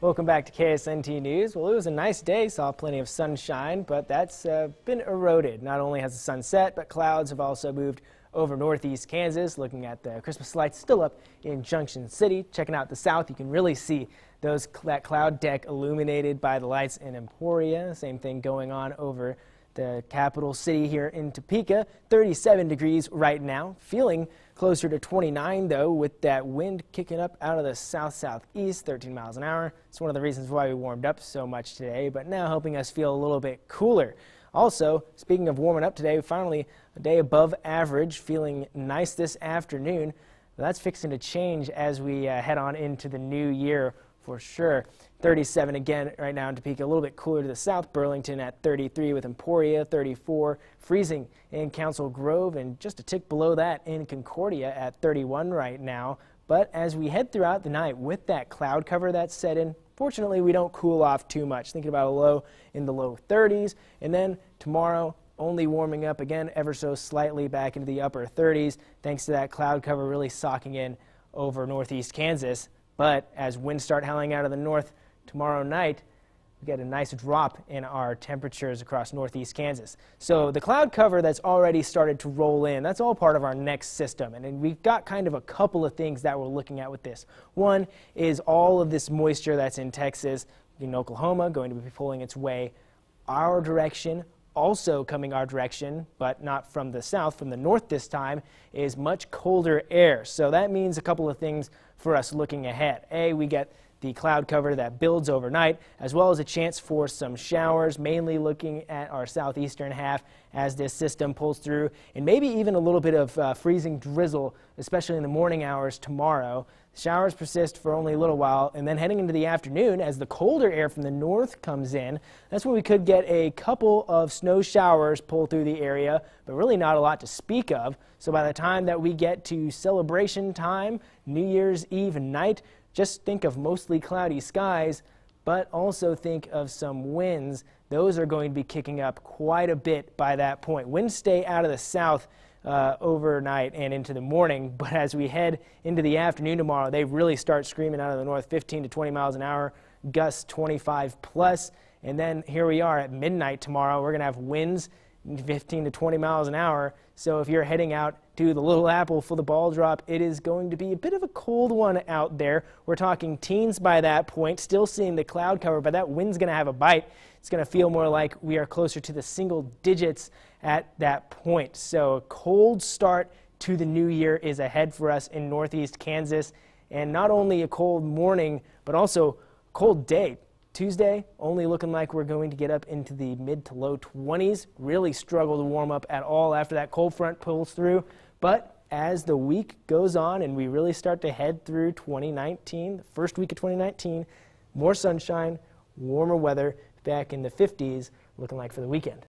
Welcome back to KSNT News. Well, it was a nice day, saw plenty of sunshine, but that's been eroded. Not only has the sun set, but clouds have also moved over northeast Kansas. Looking at the Christmas lights still up in Junction City. Checking out the south, you can really see that cloud deck illuminated by the lights in Emporia. Same thing going on over the capital city here in Topeka. 37 degrees right now, feeling closer to 29 though, with that wind kicking up out of the south-southeast, 13 miles an hour. It's one of the reasons why we warmed up so much today, but now helping us feel a little bit cooler. Also, speaking of warming up today, finally a day above average, feeling nice this afternoon. That's fixing to change as we head on into the new year for sure. 37 again right now in Topeka, a little bit cooler to the south. Burlington at 33 with Emporia 34, freezing in Council Grove, and just a tick below that in Concordia at 31 right now. But as we head throughout the night with that cloud cover that's set in, fortunately we don't cool off too much. Thinking about a low in the low 30s, and then tomorrow only warming up again ever so slightly back into the upper 30s thanks to that cloud cover really socking in over northeast Kansas. But as winds start howling out of the north tomorrow night, we get a nice drop in our temperatures across northeast Kansas. So the cloud cover that's already started to roll in, that's all part of our next system. And we've got kind of a couple of things that we're looking at with this. One is all of this moisture that's in Texas, in Oklahoma, going to be pulling its way our direction. Also coming our direction, but not from the south, from the north this time, is much colder air. So that means a couple of things for us looking ahead. A, we get the cloud cover that builds overnight, as well as a chance for some showers, mainly looking at our southeastern half as this system pulls through, and maybe even a little bit of freezing drizzle, especially in the morning hours tomorrow. Showers persist for only a little while, and then heading into the afternoon, as the colder air from the north comes in, that's when we could get a couple of snow showers pull through the area, but really not a lot to speak of. So by the time that we get to celebration time, New Year's Eve night, just think of mostly cloudy skies, but also think of some winds. Those are going to be kicking up quite a bit by that point. Winds stay out of the south overnight and into the morning, but as we head into the afternoon tomorrow, they really start screaming out of the north, 15 to 20 miles an hour, gusts 25 plus, and then here we are at midnight tomorrow. We're going to have winds 15 to 20 miles an hour. So if you're heading out to the Little Apple for the ball drop, it is going to be a bit of a cold one out there. We're talking teens by that point, still seeing the cloud cover, but that wind's going to have a bite. It's going to feel more like we are closer to the single digits at that point. So a cold start to the new year is ahead for us in northeast Kansas, and not only a cold morning, but also a cold day. Tuesday, only looking like we're going to get up into the mid to low 20s. Really struggle to warm up at all after that cold front pulls through. But as the week goes on and we really start to head through 2019, the first week of 2019, more sunshine, warmer weather, back in the 50s, looking like for the weekend.